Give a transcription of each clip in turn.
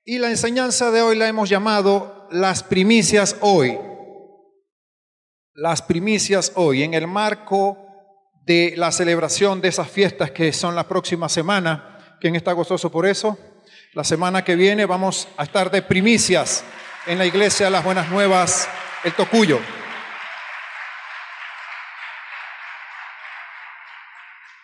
Y la enseñanza de hoy la hemos llamado Las primicias hoy. Las primicias hoy, en el marco de la celebración de esas fiestas que son la próxima semana. ¿Quién está gozoso por eso? La semana que viene vamos a estar de primicias en la iglesia Las Buenas Nuevas, el Tocuyo.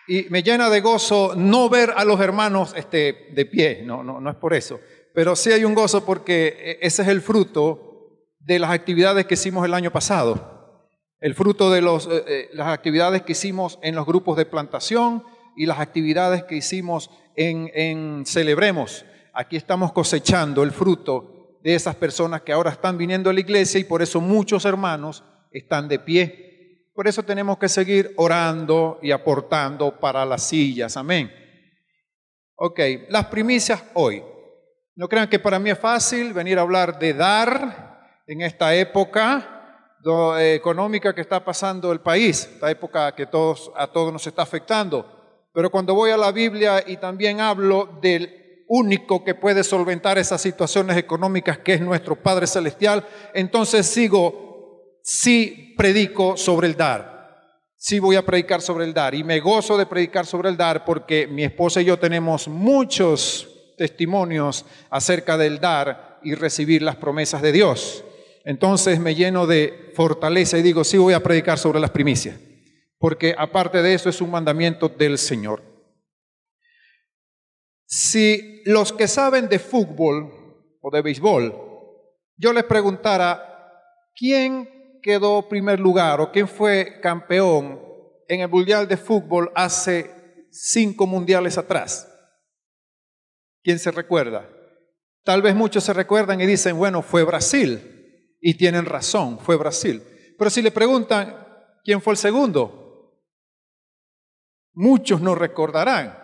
Y me llena de gozo no ver a los hermanos de pie, no es por eso. Pero sí hay un gozo porque ese es el fruto de las actividades que hicimos el año pasado. El fruto de las actividades que hicimos en los grupos de plantación y las actividades que hicimos en Celebremos. Aquí estamos cosechando el fruto de esas personas que ahora están viniendo a la iglesia y por eso muchos hermanos están de pie. Por eso tenemos que seguir orando y aportando para las sillas. Amén. Ok, las primicias hoy. No crean que para mí es fácil venir a hablar de dar en esta época económica que está pasando el país, esta época que a todos nos está afectando. Pero cuando voy a la Biblia y también hablo del único que puede solventar esas situaciones económicas, que es nuestro Padre Celestial, entonces sí predico sobre el dar. Sí voy a predicar sobre el dar y me gozo de predicar sobre el dar porque mi esposa y yo tenemos muchos testimonios acerca del dar y recibir las promesas de Dios. Entonces me lleno de fortaleza y digo, sí voy a predicar sobre las primicias, porque aparte de eso es un mandamiento del Señor. Si los que saben de fútbol o de béisbol, yo les preguntara, ¿quién quedó primer lugar o quién fue campeón en el Mundial de Fútbol hace 5 mundiales atrás? ¿Quién se recuerda? Tal vez muchos se recuerdan y dicen, bueno, fue Brasil. Y tienen razón, fue Brasil. Pero si le preguntan, ¿quién fue el segundo? Muchos no recordarán.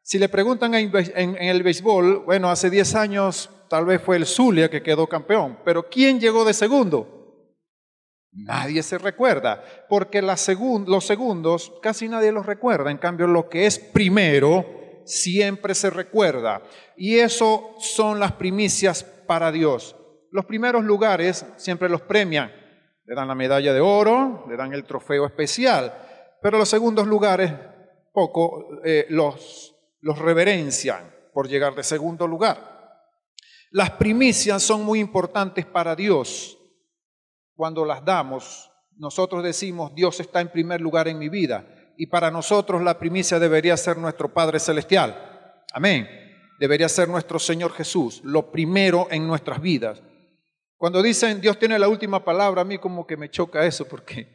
Si le preguntan en el béisbol, bueno, hace 10 años tal vez fue el Zulia que quedó campeón. Pero ¿quién llegó de segundo? Nadie se recuerda, porque los segundos casi nadie los recuerda. En cambio, lo que es primero siempre se recuerda. Y eso son las primicias para Dios. Los primeros lugares siempre los premian. Le dan la medalla de oro, le dan el trofeo especial. Pero los segundos lugares poco los reverencian por llegar de segundo lugar. Las primicias son muy importantes para Dios. Cuando las damos, nosotros decimos, Dios está en primer lugar en mi vida. Y para nosotros la primicia debería ser nuestro Padre Celestial. Amén. Debería ser nuestro Señor Jesús, lo primero en nuestras vidas. Cuando dicen Dios tiene la última palabra, a mí como que me choca eso, porque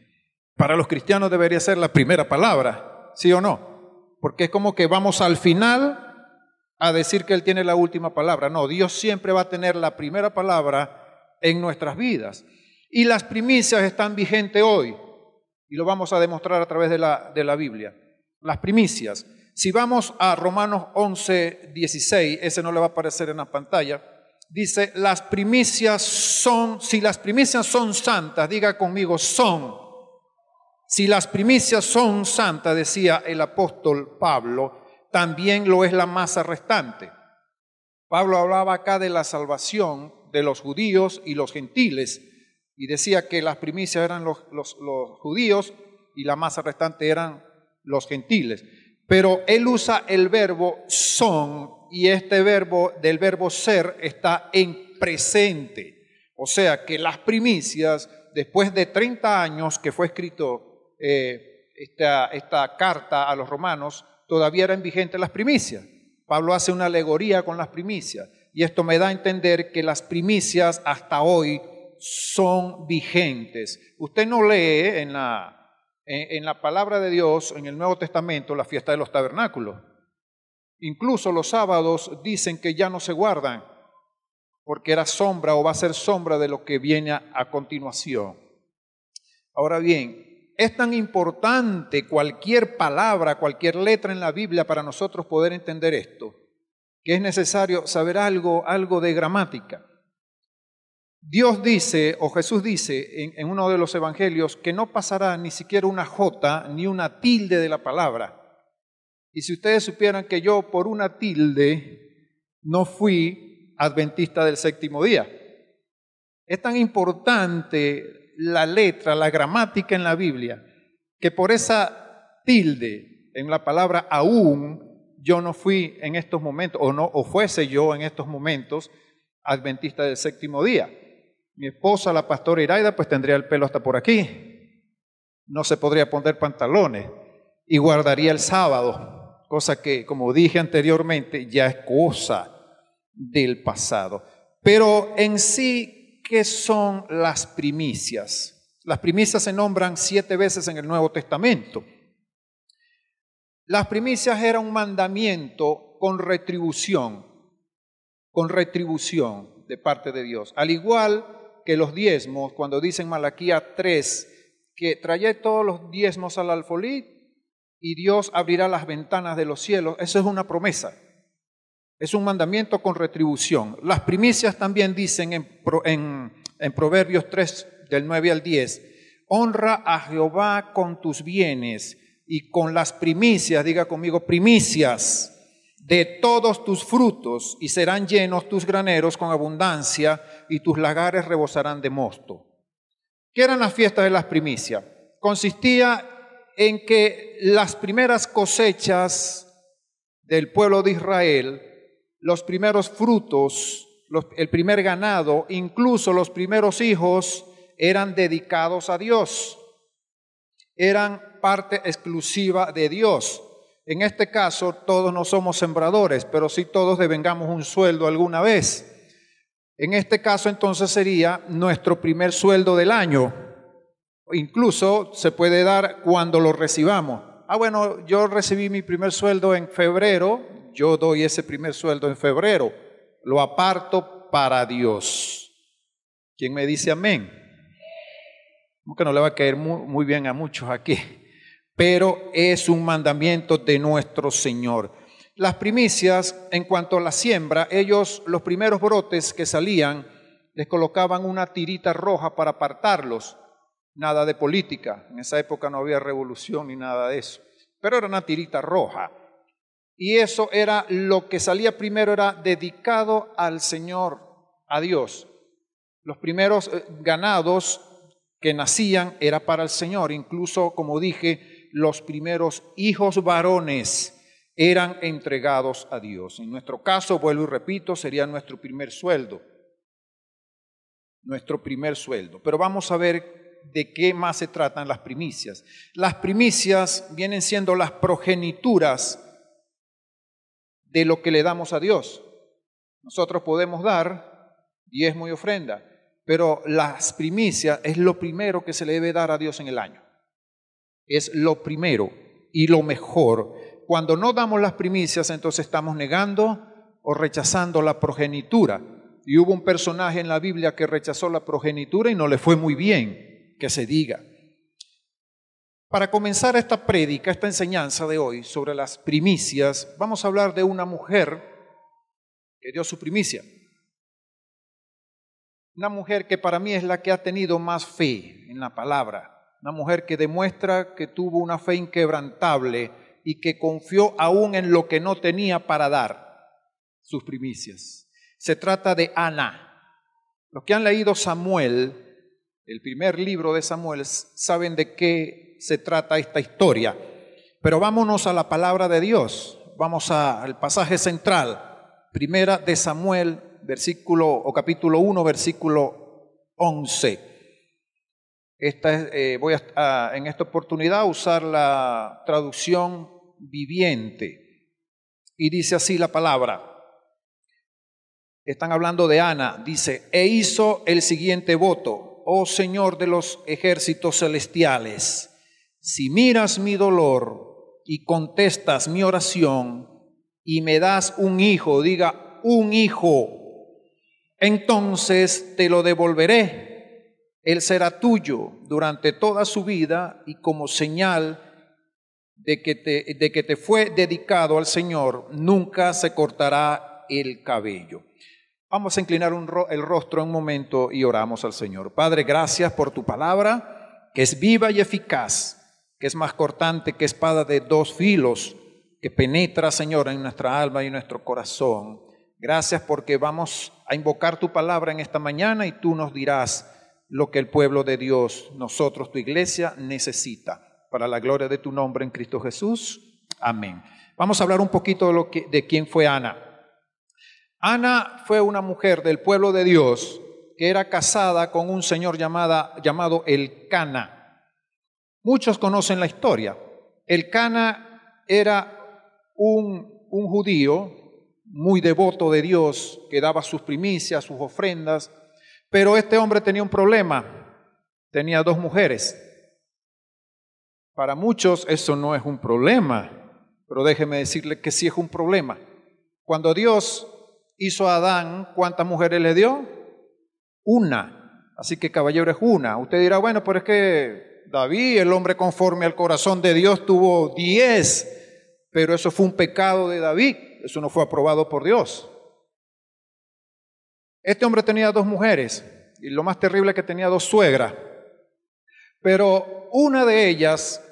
para los cristianos debería ser la primera palabra, ¿sí o no? Porque es como que vamos al final a decir que Él tiene la última palabra. No, Dios siempre va a tener la primera palabra en nuestras vidas. Y las primicias están vigentes hoy. Y lo vamos a demostrar a través de la Biblia. Las primicias. Si vamos a Romanos 11:16, ese no le va a aparecer en la pantalla, dice, las primicias son, si las primicias son santas, diga conmigo, son. Si las primicias son santas, decía el apóstol Pablo, también lo es la masa restante. Pablo hablaba acá de la salvación de los judíos y los gentiles, y decía que las primicias eran los judíos y la masa restante eran los gentiles. Pero él usa el verbo son y este verbo del verbo ser está en presente. O sea que las primicias, después de 30 años que fue escrito esta carta a los romanos, todavía eran vigentes las primicias. Pablo hace una alegoría con las primicias y esto me da a entender que las primicias hasta hoy son vigentes. Usted no lee en la palabra de Dios, en el Nuevo Testamento, la fiesta de los tabernáculos. Incluso los sábados dicen que ya no se guardan, porque era sombra o va a ser sombra de lo que viene a continuación. Ahora bien, es tan importante cualquier palabra, cualquier letra en la Biblia para nosotros poder entender esto, que es necesario saber algo de gramática. Dios dice, o Jesús dice en uno de los evangelios, que no pasará ni siquiera una jota ni una tilde de la palabra. Y si ustedes supieran que yo por una tilde no fui adventista del séptimo día. Es tan importante la letra, la gramática en la Biblia, que por esa tilde en la palabra aún, yo no fui en estos momentos, o fuese yo en estos momentos, adventista del séptimo día. Mi esposa, la pastora Iraida, pues tendría el pelo hasta por aquí. No se podría poner pantalones y guardaría el sábado, cosa que, como dije anteriormente, ya es cosa del pasado. Pero en sí, ¿qué son las primicias? Las primicias se nombran 7 veces en el Nuevo Testamento. Las primicias era un mandamiento con retribución de parte de Dios. Al igual que los diezmos, cuando dicen Malaquías 3, que trae todos los diezmos al alfolí y Dios abrirá las ventanas de los cielos, eso es una promesa. Es un mandamiento con retribución. Las primicias también dicen en Proverbios 3, del 9 al 10, honra a Jehová con tus bienes y con las primicias, diga conmigo, primicias de todos tus frutos, y serán llenos tus graneros con abundancia y tus lagares rebosarán de mosto. ¿Qué eran las fiestas de las primicias? Consistía en que las primeras cosechas del pueblo de Israel, los primeros frutos, el primer ganado, incluso los primeros hijos, eran dedicados a Dios. Eran parte exclusiva de Dios. En este caso, todos no somos sembradores, pero sí todos devengamos un sueldo alguna vez. En este caso, entonces, sería nuestro primer sueldo del año. Incluso se puede dar cuando lo recibamos. Bueno, yo recibí mi primer sueldo en febrero, yo doy ese primer sueldo en febrero. Lo aparto para Dios. ¿Quién me dice amén? Como que no le va a caer muy bien a muchos aquí, pero es un mandamiento de nuestro Señor. Las primicias, en cuanto a la siembra, ellos, los primeros brotes que salían, les colocaban una tirita roja para apartarlos. Nada de política, en esa época no había revolución ni nada de eso, pero era una tirita roja. Y eso era lo que salía primero, era dedicado al Señor, a Dios. Los primeros ganados que nacían era para el Señor, incluso, como dije, los primeros hijos varones eran entregados a Dios. En nuestro caso, vuelvo y repito, sería nuestro primer sueldo. Nuestro primer sueldo. Pero vamos a ver de qué más se tratan las primicias. Las primicias vienen siendo las progenituras de lo que le damos a Dios. Nosotros podemos dar diezmo y ofrenda, pero las primicias es lo primero que se le debe dar a Dios en el año. Es lo primero y lo mejor. Cuando no damos las primicias, entonces estamos negando o rechazando la progenitura. Y hubo un personaje en la Biblia que rechazó la progenitura y no le fue muy bien, que se diga. Para comenzar esta prédica, esta enseñanza de hoy sobre las primicias, vamos a hablar de una mujer que dio su primicia. Una mujer que para mí es la que ha tenido más fe en la palabra. Una mujer que demuestra que tuvo una fe inquebrantable y que confió aún en lo que no tenía para dar sus primicias. Se trata de Ana. Los que han leído Samuel, el primer libro de Samuel, saben de qué se trata esta historia. Pero vámonos a la palabra de Dios. Vamos al pasaje central. Primera de Samuel, capítulo 1, versículo 11. Voy en esta oportunidad a usar la traducción viviente. Y dice así la palabra. Están hablando de Ana. Dice, e hizo el siguiente voto: oh Señor de los ejércitos celestiales, si miras mi dolor y contestas mi oración y me das un hijo, diga un hijo, entonces te lo devolveré. Él será tuyo durante toda su vida y como señal de que te fue dedicado al Señor, nunca se cortará el cabello. Vamos a inclinar el rostro un momento y oramos al Señor. Padre, gracias por tu palabra, que es viva y eficaz, que es más cortante que espada de 2 filos, que penetra, Señor, en nuestra alma y en nuestro corazón. Gracias porque vamos a invocar tu palabra en esta mañana y tú nos dirás lo que el pueblo de Dios, nosotros, tu iglesia, necesita. Para la gloria de tu nombre en Cristo Jesús. Amén. Vamos a hablar un poquito de quién fue Ana. Ana fue una mujer del pueblo de Dios que era casada con un señor llamado Elcana. Muchos conocen la historia. Elcana era un judío muy devoto de Dios, que daba sus primicias, sus ofrendas, pero este hombre tenía un problema, tenía 2 mujeres. Para muchos eso no es un problema, pero déjeme decirle que sí es un problema. Cuando Dios hizo a Adán, ¿cuántas mujeres le dio? 1. Así que caballero es 1. Usted dirá, bueno, pero es que David, el hombre conforme al corazón de Dios, tuvo 10, pero eso fue un pecado de David, eso no fue aprobado por Dios. Este hombre tenía 2 mujeres y lo más terrible es que tenía 2 suegras, pero una de ellas,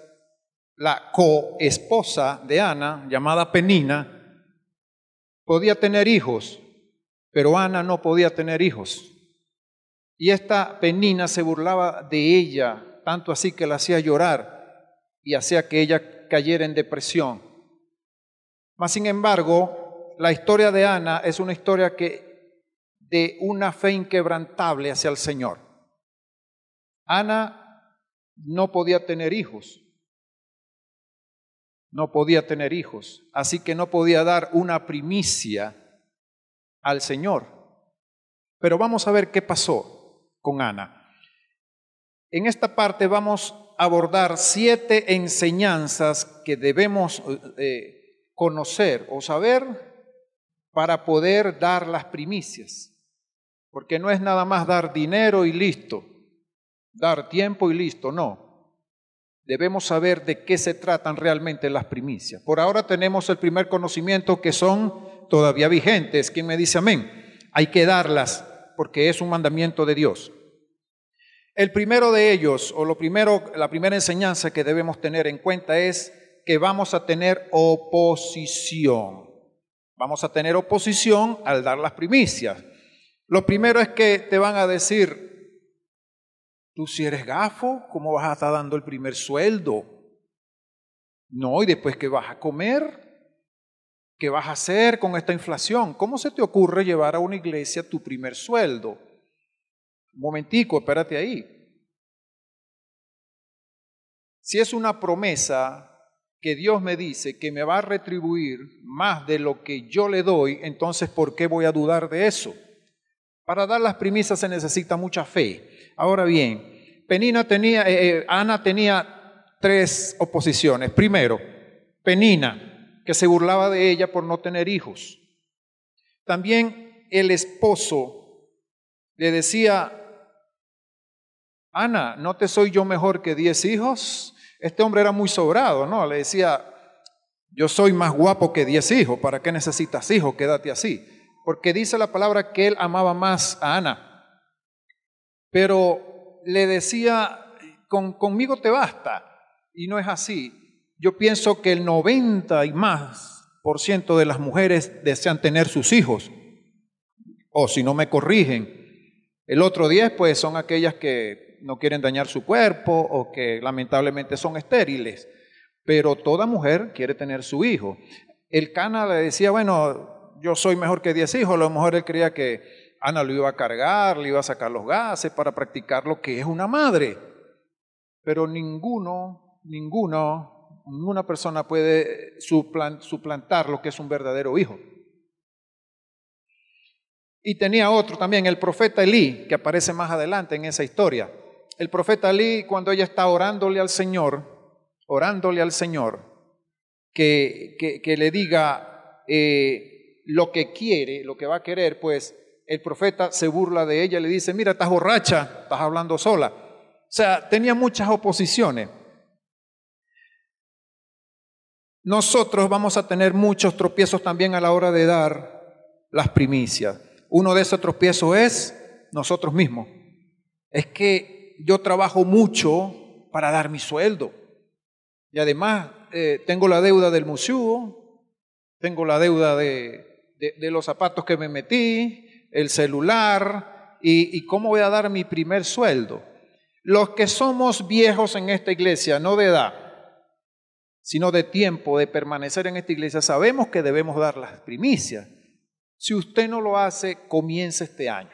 la coesposa de Ana, llamada Penina, podía tener hijos, pero Ana no podía tener hijos. Y esta Penina se burlaba de ella, tanto así que la hacía llorar y hacía que ella cayera en depresión. Mas, sin embargo, la historia de Ana es una historia de una fe inquebrantable hacia el Señor. Ana no podía tener hijos. No podía tener hijos, así que no podía dar una primicia al Señor. Pero vamos a ver qué pasó con Ana. En esta parte vamos a abordar 7 enseñanzas que debemos conocer o saber para poder dar las primicias. Porque no es nada más dar dinero y listo, dar tiempo y listo, no. Debemos saber de qué se tratan realmente las primicias. Por ahora tenemos el primer conocimiento que son todavía vigentes. ¿Quién me dice amén? Hay que darlas porque es un mandamiento de Dios. El primero de ellos, o la primera enseñanza que debemos tener en cuenta es que vamos a tener oposición. Vamos a tener oposición al dar las primicias. Lo primero es que te van a decir, tú si eres gafo, ¿cómo vas a estar dando el primer sueldo? No, y después ¿qué vas a comer? ¿Qué vas a hacer con esta inflación? ¿Cómo se te ocurre llevar a una iglesia tu primer sueldo? Un momentico, espérate ahí. Si es una promesa que Dios me dice que me va a retribuir más de lo que yo le doy, entonces ¿por qué voy a dudar de eso? Para dar las primicias se necesita mucha fe. Ahora bien, Ana tenía 3 oposiciones. Primero, Penina, que se burlaba de ella por no tener hijos. También el esposo le decía, Ana, ¿no te soy yo mejor que 10 hijos? Este hombre era muy sobrado, ¿no? Le decía, yo soy más guapo que 10 hijos, ¿para qué necesitas hijos? Quédate así. Porque dice la palabra que él amaba más a Ana. Pero le decía, conmigo te basta. Y no es así. Yo pienso que el 90 y más % de las mujeres desean tener sus hijos. O si no me corrigen, el otro 10 pues son aquellas que no quieren dañar su cuerpo o que lamentablemente son estériles. Pero toda mujer quiere tener su hijo. Elcana le decía, bueno, yo soy mejor que 10 hijos, a lo mejor él creía que Ana lo iba a cargar, le iba a sacar los gases para practicar lo que es una madre. Pero ninguna persona puede suplantar lo que es un verdadero hijo. Y tenía otro también, el profeta Elí, que aparece más adelante en esa historia. El profeta Elí, cuando ella está orándole al Señor, que le diga lo que quiere, lo que va a querer, pues el profeta se burla de ella y le dice, mira, estás borracha, estás hablando sola. O sea, tenía muchas oposiciones. Nosotros vamos a tener muchos tropiezos también a la hora de dar las primicias. Uno de esos tropiezos es nosotros mismos. Es que yo trabajo mucho para dar mi sueldo. Y además tengo la deuda del museo, tengo la deuda de de los zapatos que me metí, el celular y cómo voy a dar mi primer sueldo. Los que somos viejos en esta iglesia, no de edad, sino de tiempo, de permanecer en esta iglesia, sabemos que debemos dar las primicias. Si usted no lo hace, comience este año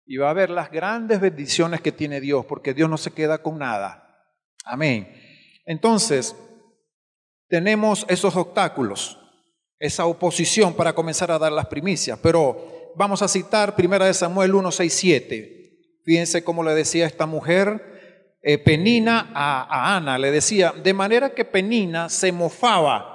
y va a ver las grandes bendiciones que tiene Dios, porque Dios no se queda con nada. Amén. Entonces, tenemos esos obstáculos, esa oposición para comenzar a dar las primicias, pero vamos a citar 1 Samuel 1, 6, 7. Fíjense cómo le decía esta mujer, Penina a Ana, le decía, de manera que Penina se mofaba,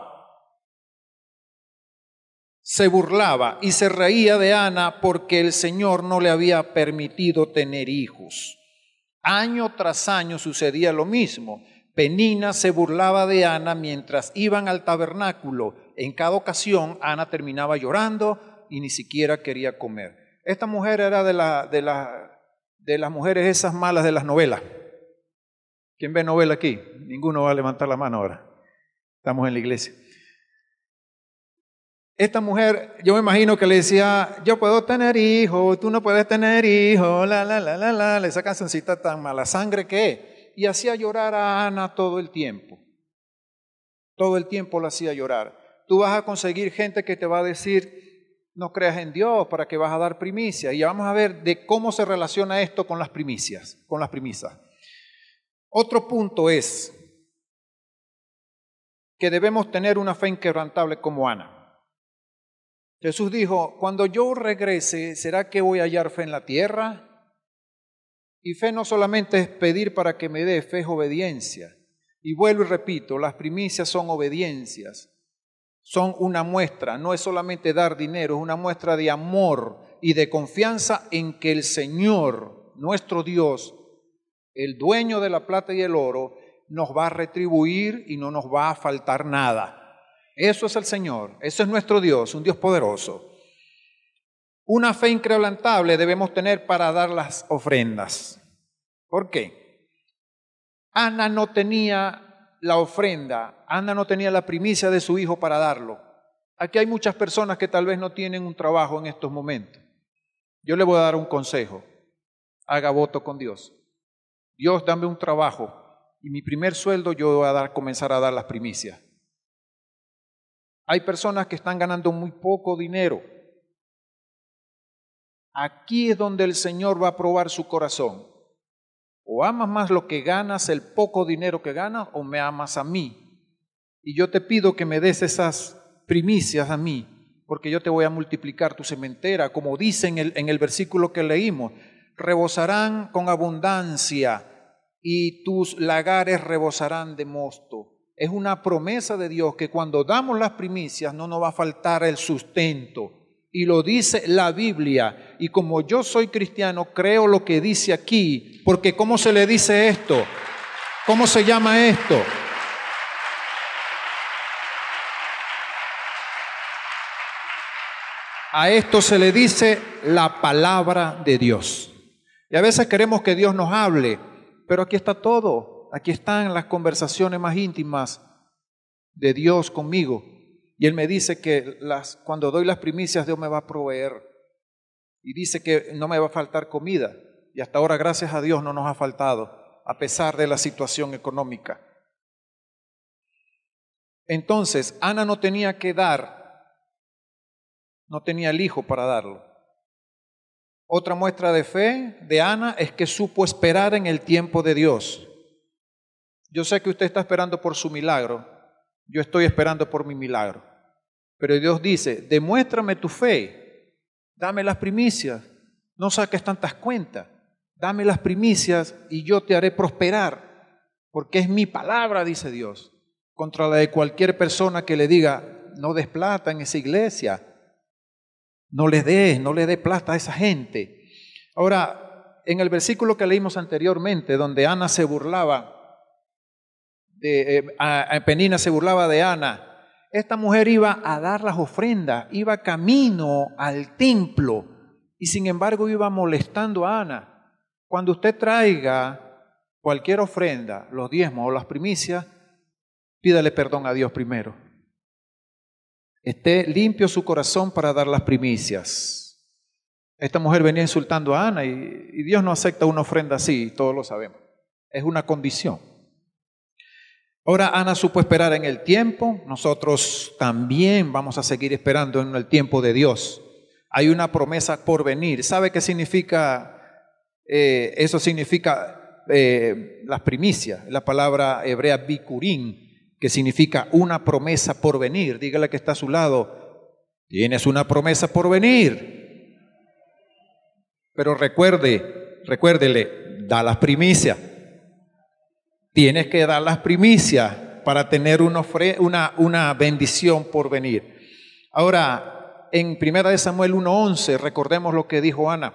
se burlaba y se reía de Ana porque el Señor no le había permitido tener hijos. Año tras año sucedía lo mismo. Penina se burlaba de Ana mientras iban al tabernáculo. En cada ocasión Ana terminaba llorando y ni siquiera quería comer. Esta mujer era de las mujeres esas malas de las novelas. ¿Quién ve novela aquí? Ninguno va a levantar la mano ahora. Estamos en la iglesia. Esta mujer, yo me imagino que le decía, yo puedo tener hijos, tú no puedes tener hijos, esa cancioncita tan mala sangre que es. Y hacía llorar a Ana todo el tiempo. Todo el tiempo la hacía llorar. Tú vas a conseguir gente que te va a decir, no creas en Dios, ¿para qué vas a dar primicia? Y vamos a ver de cómo se relaciona esto con las primicias, con las primicias. Otro punto es que debemos tener una fe inquebrantable como Ana. Jesús dijo, cuando yo regrese, ¿será que voy a hallar fe en la tierra? Y fe no solamente es pedir para que me dé, fe es obediencia. Y vuelvo y repito, las primicias son obediencias, son una muestra, no es solamente dar dinero, es una muestra de amor y de confianza en que el Señor, nuestro Dios, el dueño de la plata y el oro, nos va a retribuir y no nos va a faltar nada. Eso es el Señor, eso es nuestro Dios, un Dios poderoso. Una fe inquebrantable debemos tener para dar las ofrendas. ¿Por qué? Ana no tenía la ofrenda, Ana no tenía la primicia de su hijo para darlo. Aquí hay muchas personas que tal vez no tienen un trabajo en estos momentos. Yo le voy a dar un consejo, haga voto con Dios. Dios, dame un trabajo y mi primer sueldo yo voy a comenzar a dar las primicias. Hay personas que están ganando muy poco dinero. Aquí es donde el Señor va a probar su corazón. O amas más lo que ganas, el poco dinero que ganas, o me amas a mí. Y yo te pido que me des esas primicias a mí, porque yo te voy a multiplicar tu sementera, como dice en el versículo que leímos, rebosarán con abundancia y tus lagares rebosarán de mosto. Es una promesa de Dios que cuando damos las primicias no nos va a faltar el sustento. Y lo dice la Biblia. Y como yo soy cristiano, creo lo que dice aquí. Porque ¿cómo se le dice esto? ¿Cómo se llama esto? A esto se le dice la palabra de Dios. Y a veces queremos que Dios nos hable, pero aquí está todo. Aquí están las conversaciones más íntimas de Dios conmigo. Y Él me dice que cuando doy las primicias, Dios me va a proveer. Y dice que no me va a faltar comida. Y hasta ahora, gracias a Dios, no nos ha faltado, a pesar de la situación económica. Entonces, Ana no tenía que dar, no tenía el hijo para darlo. Otra muestra de fe de Ana es que supo esperar en el tiempo de Dios. Yo sé que usted está esperando por su milagro, yo estoy esperando por mi milagro. Pero Dios dice, demuéstrame tu fe, dame las primicias, no saques tantas cuentas, dame las primicias y yo te haré prosperar, porque es mi palabra, dice Dios, contra la de cualquier persona que le diga, no des plata en esa iglesia, no le des plata a esa gente. Ahora, en el versículo que leímos anteriormente, donde Ana se burlaba, Penina se burlaba de Ana, esta mujer iba a dar las ofrendas, iba camino al templo y sin embargo iba molestando a Ana. Cuando usted traiga cualquier ofrenda, los diezmos o las primicias, pídale perdón a Dios primero. esté limpio su corazón para dar las primicias. Esta mujer venía insultando a Ana y Dios no acepta una ofrenda así, todos lo sabemos. Es una condición. Ahora Ana supo esperar en el tiempo, nosotros también vamos a seguir esperando en el tiempo de Dios. Hay una promesa por venir. ¿Sabe qué significa? Eso significa las primicias, la palabra hebrea bikurim, que significa una promesa por venir. Dígale que está a su lado, tienes una promesa por venir. Pero recuérdele, da las primicias. Tienes que dar las primicias para tener una bendición por venir. Ahora, en 1 Samuel 1:11, recordemos lo que dijo Ana.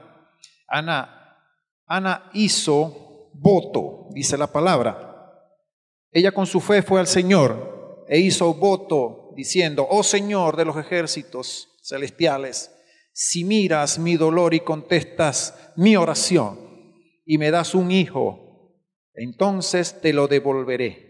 Ana hizo voto, dice la palabra. Ella con su fe fue al Señor e hizo voto diciendo: oh Señor de los ejércitos celestiales, si miras mi dolor y contestas mi oración y me das un hijo, entonces te lo devolveré.